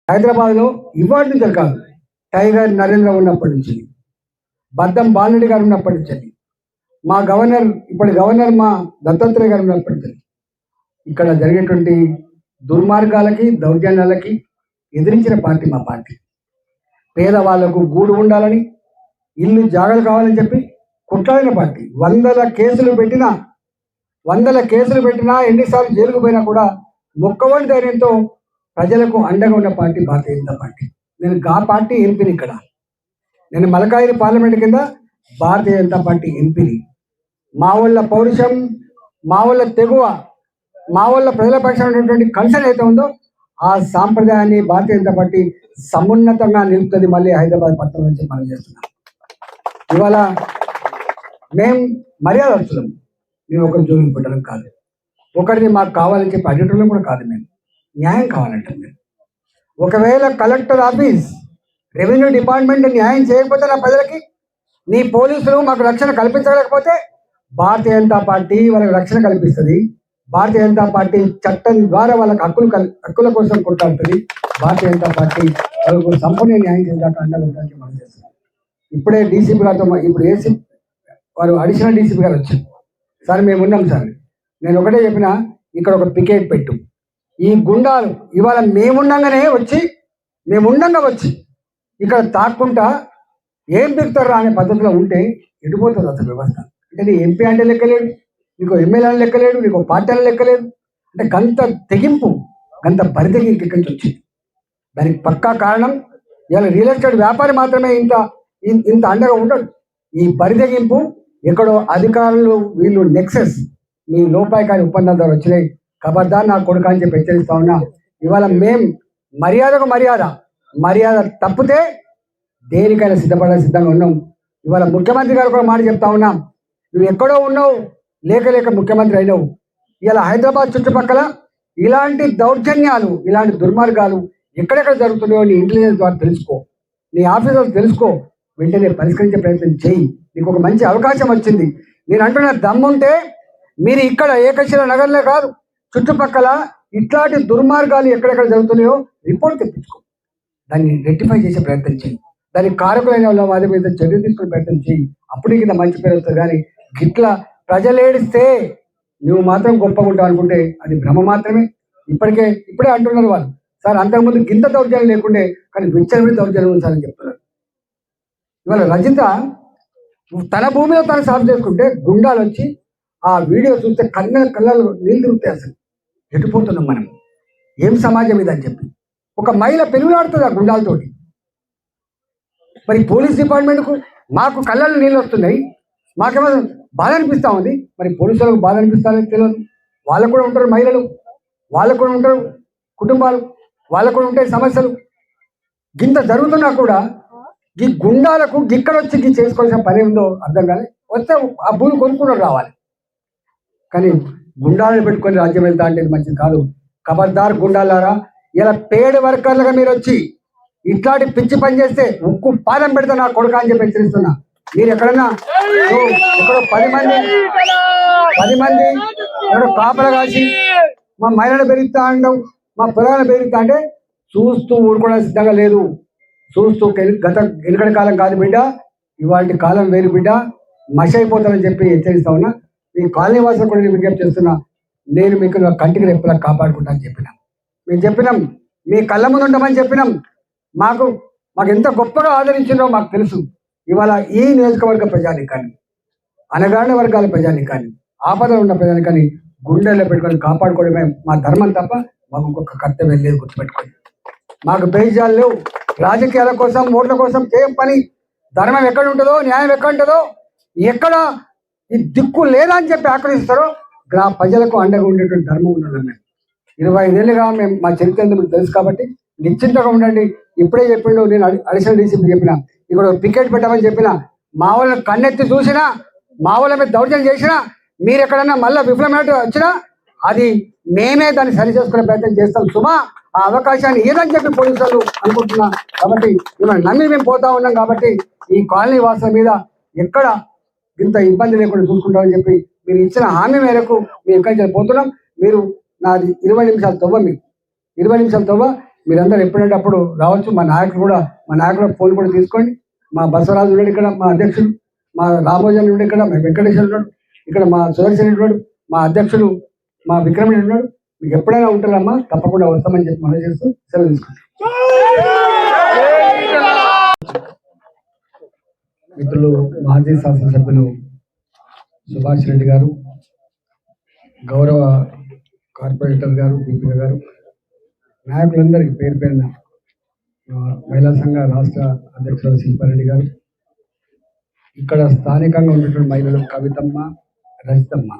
హైదరాబాద్లో ఇవాటి నుంచి కాదు, టైగర్ నరేంద్ర ఉన్నప్పటి నుంచి, బద్దం బాలరెడ్డి గారు ఉన్నప్పటి నుంచి, మా గవర్నర్ ఇప్పటి గవర్నర్ మా దత్తాత్రేయ గారు ఉన్నప్పటి నుంచి ఇక్కడ జరిగేటువంటి దుర్మార్గాలకి దౌర్జన్యాలకి ఎదిరించిన పార్టీ మా పార్టీ. పేదవాళ్లకు గూడు ఉండాలని, ఇల్లు జాగలు కావాలని చెప్పి కొట్లాడిన పార్టీ. వందల కేసులు పెట్టినా ఎన్నిసార్లు జైలుకు పోయినా కూడా మొక్కవని ధైర్యంతో ప్రజలకు అండగా ఉన్న పార్టీ భారతీయ జనతా పార్టీ. నేను ఆ పార్టీ ఎంపీని. ఇక్కడ నేను మలకాయిరి పార్లమెంట్ కింద భారతీయ జనతా పార్టీ ఎంపీని. మా వాళ్ళ పౌరుషం, మా వాళ్ళ తెగువ, మా వాళ్ళ ప్రజల పక్షమైనటువంటి కన్సర్న్ అయితే ఉందో ఆ సాంప్రదాయాన్ని భారతీయ జనతా పార్టీ సమున్నతంగా నిలుపుతుంది మళ్ళీ హైదరాబాద్ పట్టణం నుంచి మనం చేస్తున్నాం. ఇవాళ మేము మర్యాద వస్తున్నాం. మేము ఒకరి జోలికి పెట్టడం కాదు, ఒకరిని మాకు కావాలని చెప్పి అడిగటం కూడా కాదు. మేము న్యాయం కావాలంటాం. మేము ఒకవేళ కలెక్టర్ ఆఫీస్, రెవెన్యూ డిపార్ట్మెంట్ న్యాయం చేయకపోతే నా ప్రజలకి, నీ పోలీసులు మాకు రక్షణ కల్పించలేకపోతే భారతీయ జనతా పార్టీ వాళ్ళకి రక్షణ కల్పిస్తుంది. భారతీయ జనతా పార్టీ చట్టం ద్వారా వాళ్ళకి హక్కుల కోసం కొట్టాడుతుంది. భారతీయ జనతా పార్టీ వాళ్ళకు సంపూర్ణ న్యాయం చేయడానికి అండగా ఉండడానికి మనం చేస్తున్నాం. ఇప్పుడే డీసీపీ గారితో, ఇప్పుడు ఏసీ వారు అడిషనల్ డీసీపీ గారు వచ్చారు. సార్ మేము ఉన్నాం సార్, నేను ఒకటే చెప్పిన, ఇక్కడ ఒక పికెట్ పెట్టు. ఈ గుండాలు ఇవాళ మేముండగానే వచ్చి ఇక్కడ తాక్కుంటా ఏం పెడతారా అనే పద్ధతిలో ఉంటే ఎడిపోతుంది అసలు వ్యవస్థ. అంటే నీ ఎంపీ అంటే లెక్కలేడు, నీకు ఎమ్మెల్యే అని లెక్కలేడు, నీకు పార్టీ అని లెక్కలేదు. అంటే గంత తెగింపు, గంత బరితెగి ఇక్కడి నుంచి వచ్చింది. దానికి పక్కా కారణం ఇవాళ రియల్ ఎస్టేట్ వ్యాపారి మాత్రమే ఇంత అండగా ఉండడు. ఈ బరితెగింపు ఎక్కడో అధికారులు వీళ్ళు నెక్సెస్, మీ లోపాయకారి ఒప్పందాల ద్వారా వచ్చినాయి. ఖబర్దార్ నా కొడుకు అని చెప్పి హెచ్చరిస్తా ఉన్నా. ఇవాళ మేం మర్యాద తప్పితే దేనికైనా సిద్ధంగా ఉన్నాం. ఇవాళ ముఖ్యమంత్రి గారు కూడా మాట చెప్తా ఉన్నాం, నువ్వు ఎక్కడో ఉన్నావు, లేక ముఖ్యమంత్రి అయినావు. ఇవాళ హైదరాబాద్ చుట్టుపక్కల ఇలాంటి దౌర్జన్యాలు, ఇలాంటి దుర్మార్గాలు ఎక్కడెక్కడ జరుగుతున్నాయో నీ ఇంటెలిజెన్స్ ద్వారా తెలుసుకో, నీ ఆఫీసర్లు తెలుసుకో, వెంటనే పరిష్కరించే ప్రయత్నం చేయి. నీకు ఒక మంచి అవకాశం వచ్చింది. నేను అంటున్న దమ్ముంటే మీరు ఇక్కడ ఏకశిల నగర్లే కాదు, చుట్టుపక్కల ఇట్లాంటి దుర్మార్గాలు ఎక్కడెక్కడ జరుగుతున్నాయో రిపోర్ట్ తెప్పించుకో, దాన్ని రెక్టిఫై చేసే ప్రయత్నం చేయి, దానికి కారకులైన వారి మీద చర్య తీసుకునే ప్రయత్నం చేయి. అప్పుడు కింద మంచి పేరు వస్తుంది. కానీ గిట్లా ప్రజలు ఏడిస్తే నువ్వు మాత్రం గొప్పగా ఉంటావు అనుకుంటే అది భ్రమ మాత్రమే. ఇప్పుడే అంటున్నారు వాళ్ళు, సార్ అంతకుముందు గింత దౌర్జన్యం లేకుండే, కానీ విచ్చలవిడి దౌర్జన్యం ఉంది సార్ అని చెప్తున్నారు. ఇవాళ రజిత తన భూమిలో తను సాగు చేసుకుంటే గుండాలు వచ్చి ఆ వీడియో చూస్తే కళ్ళలో నీళ్ళు తిరుగుతాయి. అసలు ఎటుపోతున్నాం మనం, ఏం సమాజం ఇదని చెప్పి ఒక మహిళ పెనుగులాడుతుంది ఆ గుండాలతోటి. మరి పోలీస్ డిపార్ట్మెంట్కు మాకు కళ్ళలో నీళ్ళు వస్తున్నాయి, మాకేమో బాధ అనిపిస్తూ ఉంది. మరి పోలీసు వాళ్ళకు బాధ అనిపిస్తారని తెలియదు. వాళ్ళకు కూడా ఉంటారు మహిళలు, వాళ్ళకు కూడా ఉంటారు కుటుంబాలు, వాళ్ళకు కూడా ఉంటాయి సమస్యలు. గింత జరుగుతున్నా కూడా ఈ గుండాలకు ఇక్కడ వచ్చి చేసుకోవాల్సిన పని ఉందో అర్థం కాదు. వస్తే ఆ భూమి కొనుక్కుని రావాలి, కానీ గుండాలను పెట్టుకొని రాజ్యం వెళ్తా అంటే మంచిది కాదు. ఖబర్దార్ గుండాలారా, ఇలా పేడ్ వర్కర్లుగా మీరు వచ్చి ఇట్లాంటి పిచ్చి పని చేస్తే ఉక్కు పాదం పెడితే నా కొడుక అని చెప్పి హెచ్చరిస్తున్నా. మీరు ఎక్కడన్నా ఎక్కడో 10 మంది ఎక్కడో కాపలా కాసి మా మహిళలు పెరుగుతా అంటావు, మా పొలాలను పెరుగుతా అంటే చూస్తూ ఊరుకోవడం సిద్ధంగా లేదు. చూస్తూ వెనుకటి కాలం కాదు బిడ్డ, ఇవాళ కాలం వేరు బిడ్డ, మష అయిపోతానని చెప్పి హెచ్చరిస్తా ఉన్నా. మీ కాలనీ వాసులు కూడా నేను విజ్ఞప్తి చేస్తున్నా, నేను మీకు కంటికి రెప్పలా కాపాడుకుంటా అని చెప్పినాం. మేము చెప్పినాం, మీ కళ్ళ ముందు ఉండమని చెప్పినాం. మాకు ఎంత గొప్పగా ఆదరించిందో మాకు తెలుసు. ఇవాళ ఈ నియోజకవర్గ ప్రజానికాన్ని, అనగారిన వర్గాల ప్రజానికాన్ని, ఆపదలు ఉన్న ప్రజానికాన్ని గుండెల్లో పెట్టుకొని కాపాడుకోవడమే మా ధర్మం తప్ప మాకు ఇంకొక కర్తవ్యం లేదు. గుర్తుపెట్టుకోండి, మాకు బేజాలు లేవు. రాజకీయాల కోసం, ఓట్ల కోసం చేయం పని. ధర్మం ఎక్కడ ఉంటుందో, న్యాయం ఎక్కడ ఉంటుందో, ఎక్కడ ఈ దిక్కు లేదా అని చెప్పి ఆక్రమిస్తారో ప్రజలకు అండగా ఉండేటువంటి ధర్మం ఉండదు. మేము 25 ఏళ్ళుగా మేము మా చరిత్ర మీకు తెలుసు కాబట్టి నిశ్చింతగా ఉండండి. ఇప్పుడే చెప్పిండు, నేను అడిషనల్ డీసీపీ చెప్పిన, ఇక్కడ పికెట్ పెట్టమని చెప్పిన, మా వాళ్ళని కన్నెత్తి చూసినా, మా వాళ్ళ మీద దౌర్జన్యం చేసినా, మీరు ఎక్కడన్నా మళ్ళీ విఫలమైనట్టు వచ్చినా అది మేమే దాన్ని సరి చేసుకునే ప్రయత్నం చేస్తాం. సుమా ఆ అవకాశాన్ని ఏదని చెప్పి పోలీసు వాళ్ళు అనుకుంటున్నా. కాబట్టి మిమ్మల్ని నమ్మి మేము పోతా ఉన్నాం. కాబట్టి ఈ కాలనీ వాసుల మీద ఎక్కడ ఇంత ఇబ్బంది లేకుండా చూసుకుంటామని చెప్పి మీరు ఇచ్చిన హామీ మేరకు మేము ఎక్కడి నుంచి పోతున్నాం. మీరు నాది 20 నిమిషాలు తవ్వ, మీకు 20 నిమిషాలు తవ్వ మీరందరూ ఎప్పుడంటే అప్పుడు రావచ్చు. మా నాయకులు కూడా, మా నాయకుల ఫోన్ కూడా తీసుకోండి. మా బసవరాజు ఉన్నాడు ఇక్కడ, మా అధ్యక్షుడు, మా రామోజన్ ఉన్నాడు ఇక్కడ, మా వెంకటేశ్వర ఉన్నాడు ఇక్కడ, మా సుదర్శన్ ఉన్నాడు, మా అధ్యక్షుడు మా విక్రమ్ ఉన్నాడు. మీకు ఎప్పుడైనా ఉంటారమ్మా, తప్పకుండా వస్తామని చెప్పి మనం చేస్తూ సెలవు తీసుకుంటాం. మిత్రులు మాజీ శాసనసభ్యులు సుభాష్ రెడ్డి గారు, గౌరవ కార్పొరేటర్ గారు, దీపిక గారు, నాయకులందరికీ పేరు పేరున, మహిళా సంఘ రాష్ట్ర అధ్యక్షులు శిల్పారెడ్డి గారు, ఇక్కడ స్థానికంగా ఉన్నటువంటి మహిళలు కవితమ్మ, రజితమ్మ,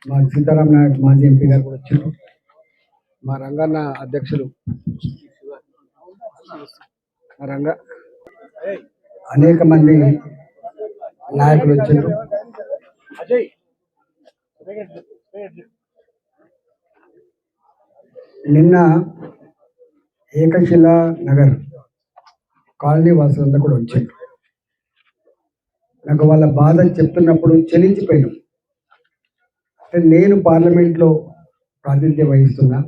మా సీతారాం నాయక్ మాజీ ఎంపీ గారు కూడా వచ్చారు, మా రంగన్న అధ్యక్షులు రంగ, అనేక మంది నాయకులు వచ్చారు. నిన్న ఏకశిలా నగర్ కాలనీ వాసులంతా కూడా వచ్చారు. నాకు వాళ్ళ బాధ చెప్తున్నప్పుడు చెలించిపోయాను. అంటే నేను పార్లమెంట్లో ప్రాతినిధ్యం వహిస్తున్నా,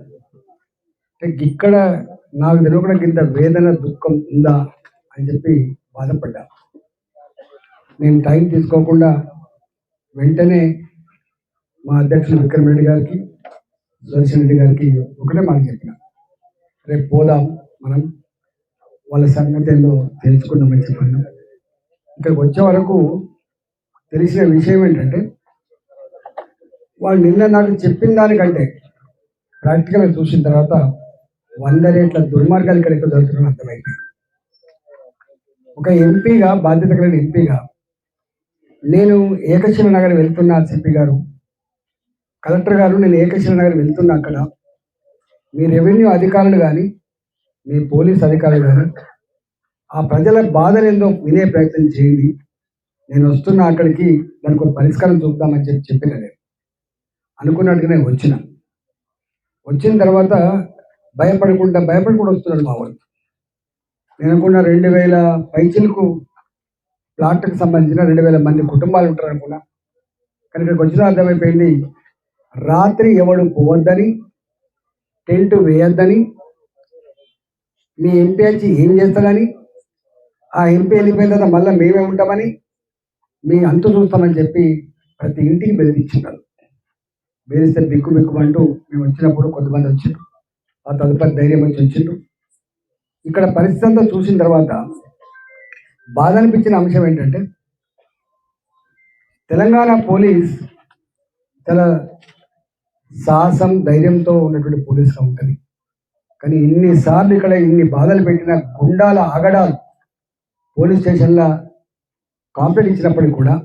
అంటే ఇక్కడ నాకు తెలియకుండా ఇంత వేదన దుఃఖం ఉందా అని చెప్పి బాధపడ్డా. నేను టైం తీసుకోకుండా వెంటనే మా అధ్యక్షులు విక్రమ్ రెడ్డి గారికి, సుదర్శన్ రెడ్డి గారికి ఒకటే మాట చెప్పిన, రేపు పోదాం మనం, వాళ్ళ సంగతి ఏందో తెలుసుకుందామని చెప్పాను. ఇక్కడికి వచ్చే వరకు తెలిసిన విషయం ఏంటంటే, వాళ్ళు నిన్న నాకు చెప్పిన దానికంటే ప్రాక్టికల్గా చూసిన తర్వాత 100 రేట్ల దుర్మార్గాలు ఇక్కడ ఎక్కువ జరుగుతున్నాయని అర్థమైంది. ఒక ఎంపీగా, బాధ్యత కలిగిన ఎంపీగా నేను ఏకశిల నగర్ వెళ్తున్నా, సిపి గారు, కలెక్టర్ గారు, నేను ఏకశిల నగర్ వెళ్తున్నా. అక్కడ మీ రెవెన్యూ అధికారులు కానీ, మీ పోలీస్ అధికారులు కానీ ఆ ప్రజల బాధలు ఏందో వినే ప్రయత్నం చేయండి. నేను వస్తున్నా అక్కడికి, దానికి ఒక పరిష్కారం చూద్దామని చెప్పిన నేను అనుకున్నట్టుగానే వచ్చిన తర్వాత భయపడకుండా వస్తున్నాడు మా వాళ్ళు. నేను అనుకున్న 2000 పైచిలకు ప్లాట్కి సంబంధించిన 2000 మంది కుటుంబాలు ఉంటారు అనుకున్నా. కానీ ఇక్కడికి వచ్చిన అర్థమైపోయింది, రాత్రి ఎవడు పోవద్దని, టెంట్ వేయొద్దని, మీ ఎంపీ వచ్చి ఏం చేస్తాడని, ఆ ఎంపీ వెళ్ళిపోయిన తర్వాత మళ్ళీ మేమే ఉంటామని, మీ అంతు చూస్తామని చెప్పి ప్రతి ఇంటికి బెదిరించున్నారు. బెదిరిస్తే బిక్కుమంటూ మేము వచ్చినప్పుడు కొంతమంది వచ్చిండ్రు, ఆ తదుపరి ధైర్యం వచ్చి వచ్చిండ్రు. ఇక్కడ పరిస్థితి అంతా చూసిన తర్వాత బాధ అనిపించిన అంశం ఏంటంటే, తెలంగాణ పోలీస్ చాలా సాహసం, ధైర్యంతో ఉన్నటువంటి పోలీసుగా ఉంటుంది. కానీ ఇన్నిసార్లు ఇక్కడ ఇన్ని బాధలు పెట్టిన గుండాల ఆగడాలు పోలీస్ స్టేషన్లో కాంప్లైంట్ ఇచ్చినప్పటికీ కూడా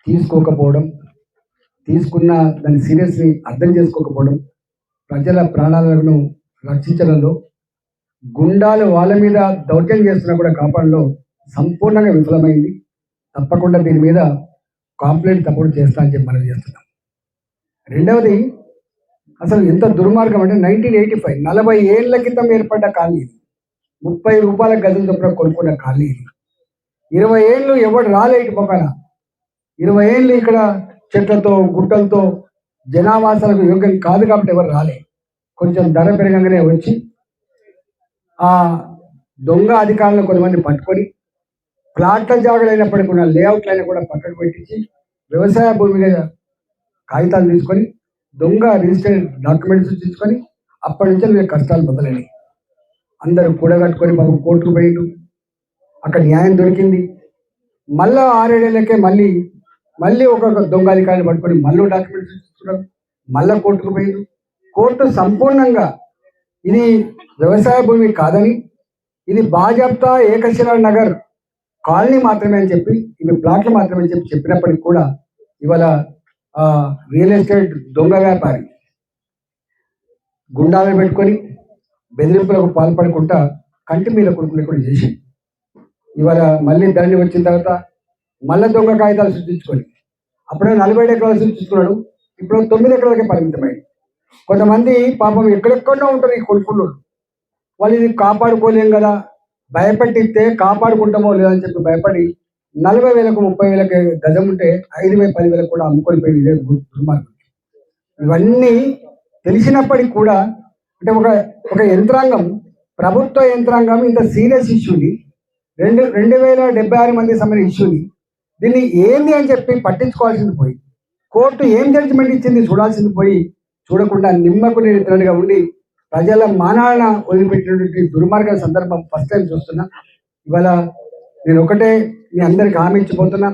తీసుకోకపోవడం, తీసుకున్న దాని సీరియస్ని అర్థం చేసుకోకపోవడం, ప్రజల ప్రాణాలను రక్షించడంలో, గుండాలు వాళ్ళ మీద దౌర్జన్యం చేస్తున్నా కూడా కాపాడంలో సంపూర్ణంగా విఫలమైంది. తప్పకుండా దీని మీద కాంప్లైంట్ తప్పుడు చేస్తా అని చెప్పి మనం చేస్తున్నాం. రెండవది, అసలు ఎంత దుర్మార్గం అంటే 1985 40 ఏళ్ల క్రితం ఏర్పడ్డ కాలనీ, 30 రూపాయల గజం చొప్పున కొనుక్కున్న కాలనీ. 20 ఏళ్ళు ఎవడు రాలే ఇటు పక్కన, 20 ఏళ్ళు ఇక్కడ చెట్లతో గుట్టలతో జనావాసాలకు యోగ్యం కాదు కాబట్టి ఎవరు రాలే. కొంచెం ధర పెరగంగానే వచ్చి ఆ దొంగ అధికారులను కొంతమంది పట్టుకొని, ప్లాట్ల జాగాలు అయినప్పటికీ కూడా, లేఅవుట్లైనా కూడా పక్కకు పెట్టించి, వ్యవసాయ భూమి మీద కాగితాలు తీసుకొని, దొంగ రిజిస్టర్డ్ డాక్యుమెంట్స్ తీసుకొని, అప్పటి నుంచి వీళ్ళ కష్టాలు మొదలైనవి. అందరూ కూడగట్టుకొని బాబు కోర్టుకు పోయిండు, అక్కడ న్యాయం దొరికింది. మళ్ళా 6-7 ఏళ్ళకే మళ్ళీ ఒక దొంగ అధికారిని పట్టుకొని మళ్ళీ డాక్యుమెంట్స్ తీసుకున్నారు, మళ్ళీ కోర్టుకు పోయిండు. కోర్టు సంపూర్ణంగా ఇది వ్యవసాయ భూమి కాదని, ఇది బాజాప్తా ఏకశిలా నగర్ కాలనీ మాత్రమే అని చెప్పి, ఇవి ప్లాట్లు మాత్రమే అని చెప్పినప్పటికీ కూడా ఇవాళ రియల్ ఎస్టేట్ దొంగ వ్యాపారి గుండాలను పెట్టుకొని బెదిరింపులకు పాల్పడకుండా కంటి మీద కొడుకులు కూడా చేసి, ఇవాళ మళ్ళీ ధరణి వచ్చిన తర్వాత మళ్ళీ దొంగ కాగితాలు సృష్టించుకొని, అప్పుడే 40 ఎకరాలు సృష్టించుకున్నాడు, ఇప్పుడు 9 ఎకరాలకే పరిమితమైంది. కొంతమంది పాపం ఎక్కడెక్కడో ఉంటారు ఈ కొనుక్కులు, వాళ్ళు ఇది కాపాడుకోలేం కదా, భయపెట్టిస్తే కాపాడుకుంటామో లేదని చెప్పి భయపడి 40,000కు 30,000 గజం ఉంటే 5,000 10,000 కూడా అమ్ముకొని పోయింది. ఇదే దుర్మార్గం. ఇవన్నీ తెలిసినప్పటికీ కూడా అంటే ఒక యంత్రాంగం, ప్రభుత్వ యంత్రాంగం ఇంత సీరియస్ ఇష్యూని 2076 మంది సంబంధించిన ఇష్యూని దీన్ని ఏంది అని చెప్పి పట్టించుకోవాల్సింది పోయి, కోర్టు ఏం జడ్జిమెంట్ ఇచ్చింది చూడాల్సింది పోయి, చూడకుండా నిమ్మకు నీరుగా ఉండి ప్రజల మానాన వదిలిపెట్టినటువంటి దుర్మార్గ సందర్భం ఫస్ట్ టైం చూస్తున్నా. ఇవాళ నేను ఒకటే మీ అందరికి హామీ ఇచ్చిపోతున్నా,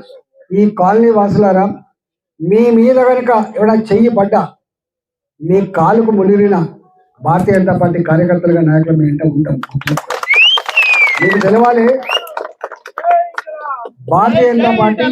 ఈ కాలనీ వాసులారా, మీ మీద కనుక ఎవరైనా చెయ్యి పడ్డా, మీ కాలుకు మునిరిన భారతీయ జనతా పార్టీ కార్యకర్తలుగా నాయకులు మీ ఇంట ఉంటాం. మీకు తెలవాలి, భారతీయ జనతా పార్టీ